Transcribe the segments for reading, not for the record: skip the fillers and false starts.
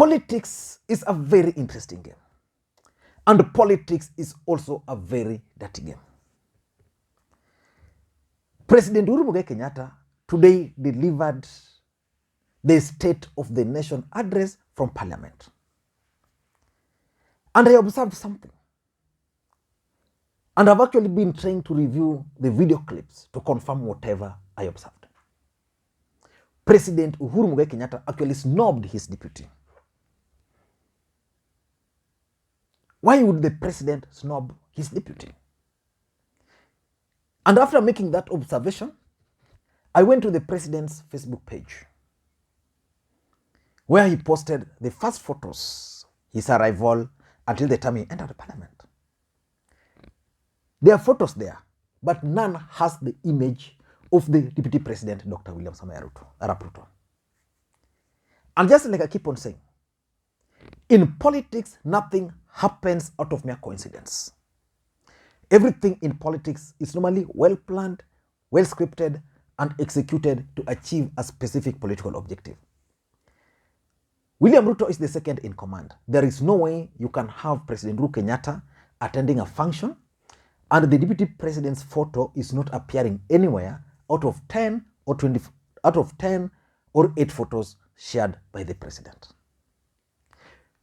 Politics is a very interesting game. And politics is also a very dirty game. President Uhuru Kenyatta today delivered the State of the Nation address from Parliament. And I observed something. And I've actually been trying to review the video clips to confirm whatever I observed. President Uhuru Kenyatta actually snubbed his deputy. Why would the president snub his deputy? And after making that observation, I went to the president's Facebook page, where he posted the first photos, his arrival until the time he entered the parliament. There are photos there, but none has the image of the Deputy President, Dr. William Ruto. And just like I keep on saying, in politics, nothing happens out of mere coincidence. Everything in politics is normally well planned, well scripted, and executed to achieve a specific political objective. William Ruto is the second in command. There is no way you can have President Uhuru Kenyatta attending a function and the deputy president's photo is not appearing anywhere out of 10 or 20, out of 10 or 8 photos shared by the president.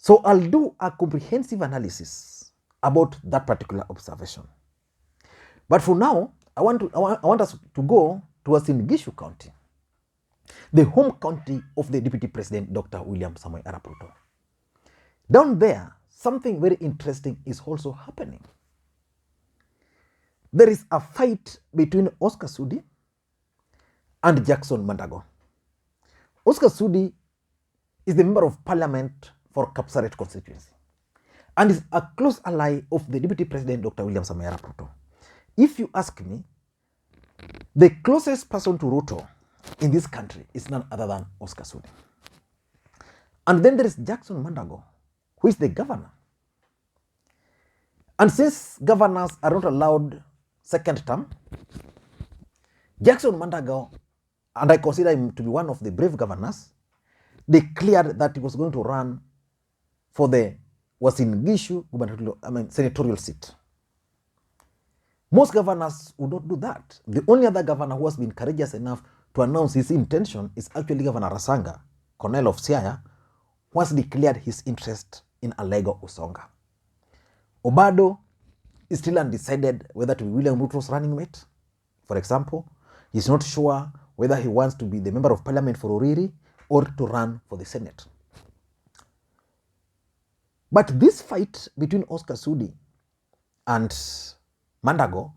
So I'll do a comprehensive analysis about that particular observation. But for now, I want us to go to Uasin Gishu County, the home county of the Deputy President, Dr. William Ruto. Down there, something very interesting is also happening. There is a fight between Oscar Sudi and Jackson Mandago. Oscar Sudi is the member of parliament for Kapseret constituency and is a close ally of the Deputy President, Dr. William Ruto. If you ask me, the closest person to Ruto in this country is none other than Oscar Sudi. And then there is Jackson Mandago, who is the governor. And since governors are not allowed second term, Jackson Mandago, and I consider him to be one of the brave governors, declared that he was going to run for the Uasin Gishu senatorial seat. Most governors would not do that. The only other governor who has been courageous enough to announce his intention is actually Governor Rasanga, Cornell of Siaya, who has declared his interest in Alego Usonga. Obado is still undecided whether to be William Ruto's running mate. For example, he's not sure whether he wants to be the member of parliament for Oriri or to run for the Senate. But this fight between Oscar Sudi and Mandago,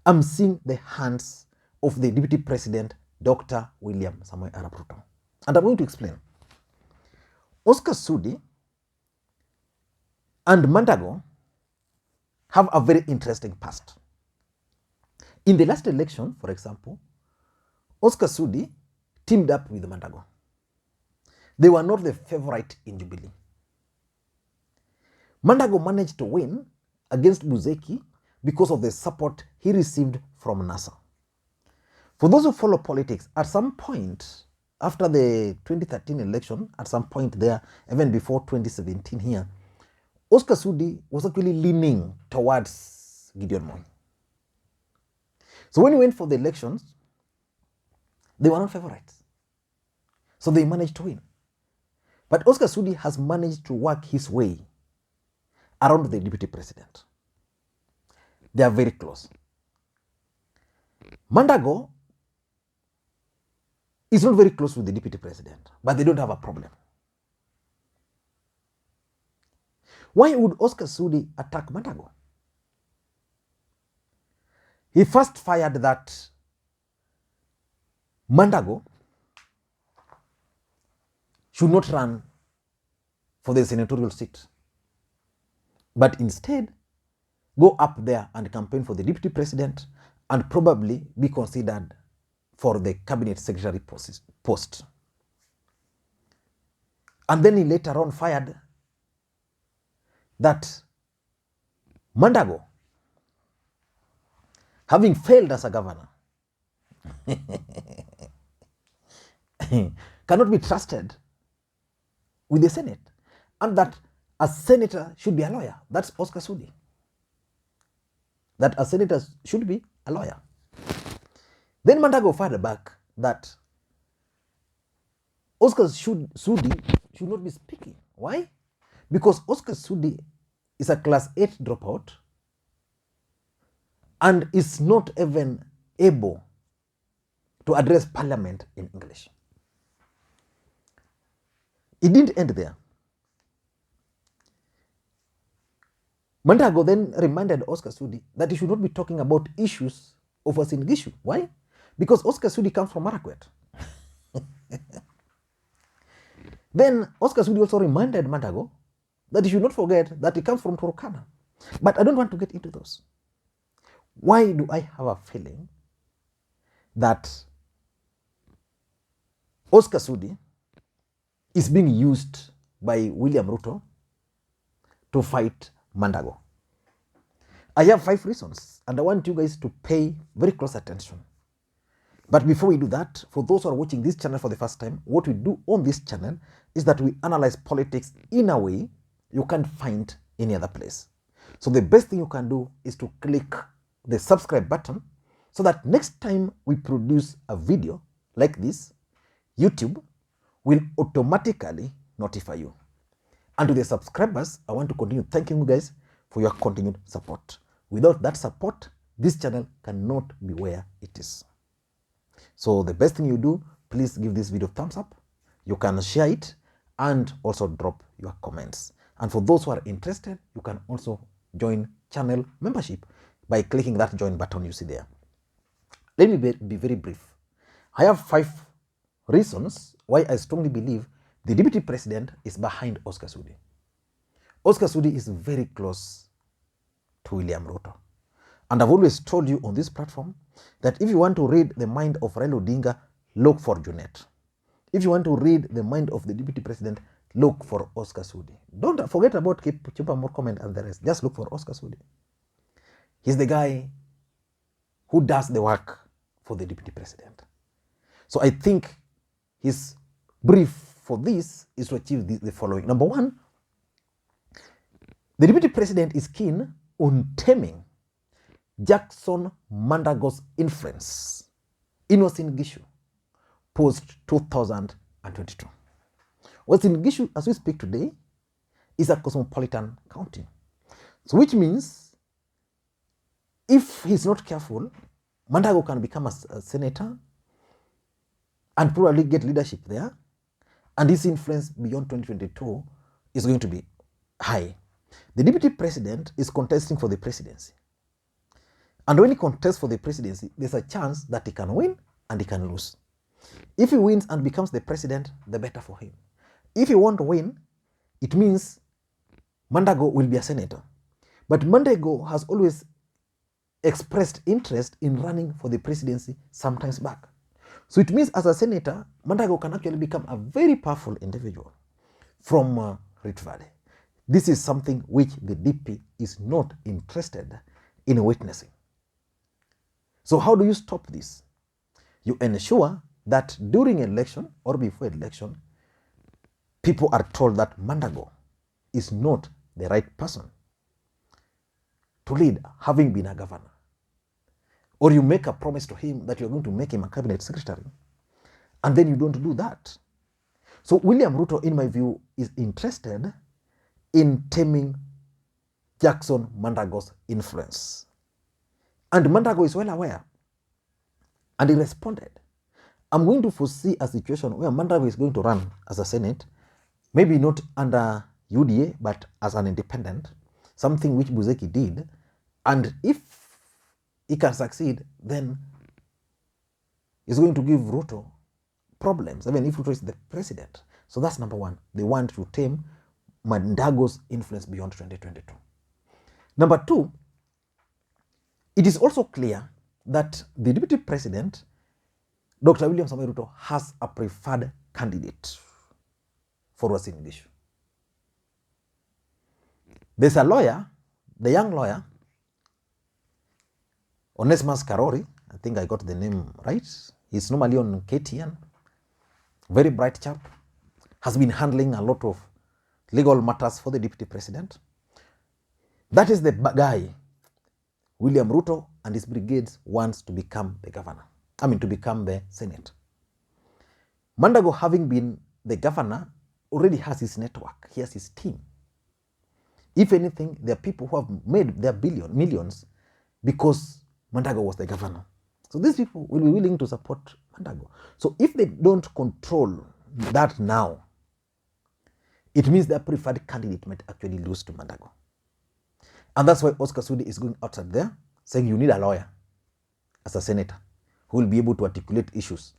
I'm seeing the hands of the Deputy President, Dr. William Ruto. And I'm going to explain. Oscar Sudi and Mandago have a very interesting past. In the last election, for example, Oscar Sudi teamed up with Mandago. They were not the favorite in Jubilee. Mandago managed to win against Buzeki because of the support he received from NASA. For those who follow politics, at some point after the 2013 election, at some point there, even before 2017 here, Oscar Sudi was actually leaning towards Gideon Moi. So when he went for the elections, they were not favorites. So they managed to win. But Oscar Sudi has managed to work his way around the deputy president. They are very close. Mandago is not very close with the deputy president, but they don't have a problem. Why would Oscar Sudi attack Mandago? He first fired that Mandago should not run for the senatorial seat, but instead go up there and campaign for the deputy president and probably be considered for the cabinet secretary post. And then he later on fired that Mandago, having failed as a governor, cannot be trusted with the Senate, and that a senator should be a lawyer. That's Oscar Sudi. That a senator should be a lawyer. Then Mandago fired back that Oscar Sudi should not be speaking. Why? Because Oscar Sudi is a class 8 dropout and is not even able to address parliament in English. It didn't end there. Mandago then reminded Oscar Sudi that he should not be talking about issues of Uasin Gishu. Why? Because Oscar Sudi comes from Marakwet. Then Oscar Sudi also reminded Mandago that he should not forget that he comes from Turkana. But I don't want to get into those. Why do I have a feeling that Oscar Sudi is being used by William Ruto to fight Mandago? I have 5 reasons, and I want you guys to pay very close attention. But before we do that, for those who are watching this channel for the first time, what we do on this channel is that we analyze politics in a way you can't find any other place. So the best thing you can do is to click the subscribe button so that next time we produce a video like this, YouTube will automatically notify you. And to the subscribers, I want to continue thanking you guys for your continued support. Without that support, this channel cannot be where it is. So the best thing you do, please give this video a thumbs up. You can share it and also drop your comments. And for those who are interested, you can also join channel membership by clicking that join button you see there. Let me be very brief. I have 5 reasons why I strongly believe the Deputy President is behind Oscar Sudi. Oscar Sudi is very close to William Ruto. And I've always told you on this platform that if you want to read the mind of Raila Odinga, look for Junet. If you want to read the mind of the Deputy President, look for Oscar Sudi. Don't forget about Chupa Murkomen and the rest. Just look for Oscar Sudi. He's the guy who does the work for the Deputy President. So I think his brief for this is to achieve the following. Number 1, the Deputy President is keen on taming Jackson Mandago's influence in Uasin Gishu post-2022. Uasin Gishu, as we speak today, is a cosmopolitan county. So which means if he's not careful, Mandago can become a senator and probably get leadership there, and his influence beyond 2022 is going to be high. The Deputy President is contesting for the presidency. And when he contests for the presidency, there's a chance that he can win and he can lose. If he wins and becomes the president, the better for him. If he won't win, it means Mandago will be a senator. But Mandago has always expressed interest in running for the presidency sometimes back. So it means as a senator, Mandago can actually become a very powerful individual from Rift Valley. This is something which the DP is not interested in witnessing. So how do you stop this? You ensure that during election or before election, people are told that Mandago is not the right person to lead, having been a governor. Or you make a promise to him that you're going to make him a cabinet secretary, and then you don't do that. So William Ruto, in my view, is interested in taming Jackson Mandago's influence. And Mandago is well aware. And he responded, I'm going to foresee a situation where Mandago is going to run as a Senate, maybe not under UDA, but as an independent, something which Buzeki did. And if he can succeed, then he's going to give Ruto problems, even if Ruto is the president. So that's number 1. They want to tame Mandago's influence beyond 2022. Number 2, it is also clear that the Deputy President, Dr. William Ruto, has a preferred candidate for Uasin Gishu. There's a lawyer, the young lawyer, Onesmus Karori, I think I got the name right. He's normally on KTN, very bright chap. has been handling a lot of legal matters for the deputy president. That is the guy William Ruto and his brigades wants to become the governor. To become the Senate. Mandago, having been the governor, already has his network. He has his team. If anything, there are people who have made their millions because Mandago was the governor. So these people will be willing to support Mandago. So if they don't control that now, it means their preferred candidate might actually lose to Mandago. And that's why Oscar Sudi is going outside there saying you need a lawyer as a senator who will be able to articulate issues.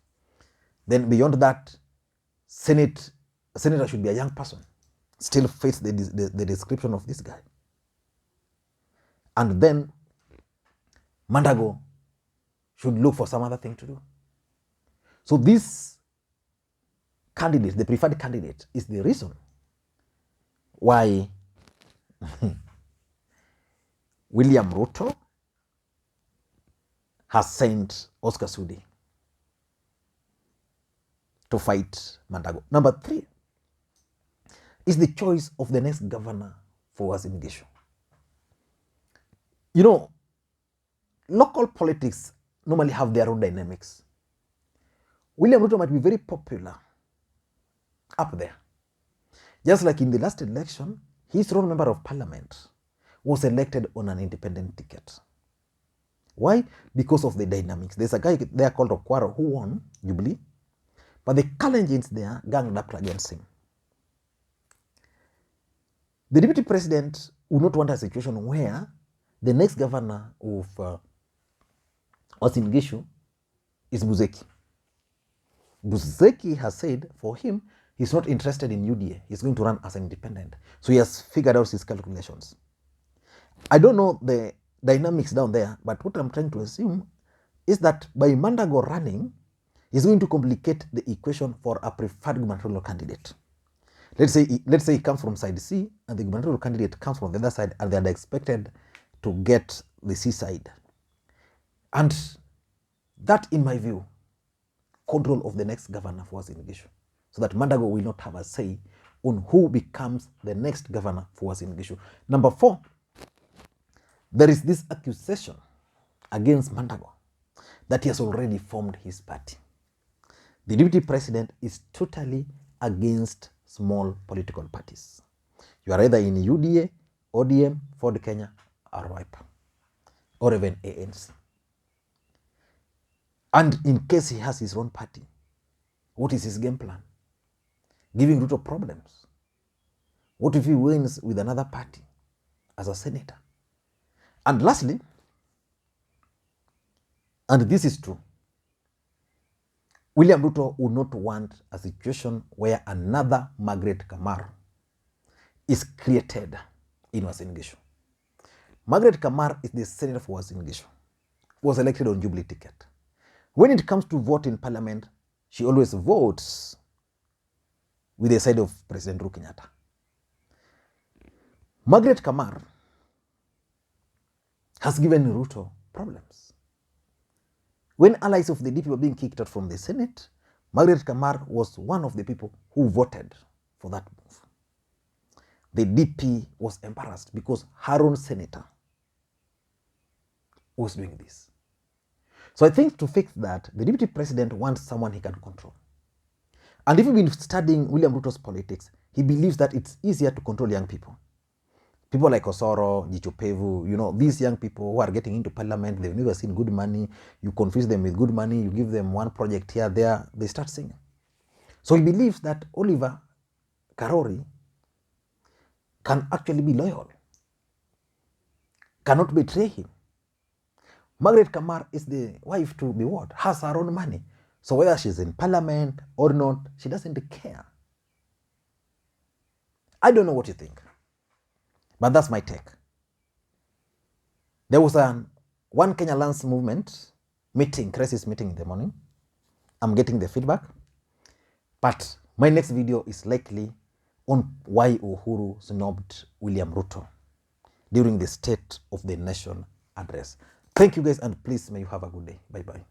Then beyond that, a senator should be a young person, still fits the description of this guy. And then Mandago should look for some other thing to do. So this candidate, the preferred candidate, is the reason why William Ruto has sent Oscar Sudi to fight Mandago. Number 3 is the choice of the next governor for Uasin Gishu. You know, local politics normally have their own dynamics. William Ruto might be very popular up there. Just like in the last election, his own member of parliament was elected on an independent ticket. Why? Because of the dynamics. There's a guy there called Okwaro who won Jubilee, but the Kalenjins there ganged up against him. The deputy president would not want a situation where the next governor of Uasin Gishu is Buzeki. Buzeki has said for him, he's not interested in UDA. He's going to run as an independent. So he has figured out his calculations. I don't know the dynamics down there, but what I'm trying to assume is that by Mandago running, he's going to complicate the equation for a preferred gubernatorial candidate. Let's say he comes from side C and the gubernatorial candidate comes from the other side and they are expected to get the C side. And that, in my view, control of the next governor for Uasin Gishu, so that Mandago will not have a say on who becomes the next governor for Uasin Gishu. Number 4, there is this accusation against Mandago that he has already formed his party. The deputy president is totally against small political parties. You are either in UDA, ODM, Ford Kenya, or Wiper, or even ANC. And in case he has his own party, what is his game plan? Giving Ruto problems. What if he wins with another party as a senator? And lastly, and this is true, William Ruto would not want a situation where another Margaret Kamar is created in Uasin Gishu. Margaret Kamar is the senator for Uasin Gishu, was elected on Jubilee ticket. When it comes to vote in parliament, she always votes with the side of President Uhuru Kenyatta. Margaret Kamar has given Ruto problems. When allies of the DP were being kicked out from the Senate, Margaret Kamar was one of the people who voted for that move. The DP was embarrassed because her own senator was doing this. So I think to fix that, the deputy president wants someone he can control. And if you've been studying William Ruto's politics, he believes that it's easier to control young people. People like Osoro, Jichopevu, these young people who are getting into parliament, they've never seen good money. You confuse them with good money, you give them one project here, there, they start singing. So he believes that Oliver Karori can actually be loyal, cannot betray him. Margaret Kamar is the wife to be what? Has her own money. So whether she's in parliament or not, she doesn't care. I don't know what you think, but that's my take. There was one Kenya Lands Movement meeting, crisis meeting in the morning. I'm getting the feedback, but my next video is likely on why Uhuru snubbed William Ruto during the State of the Nation address. Thank you guys, and please may you have a good day. Bye-bye.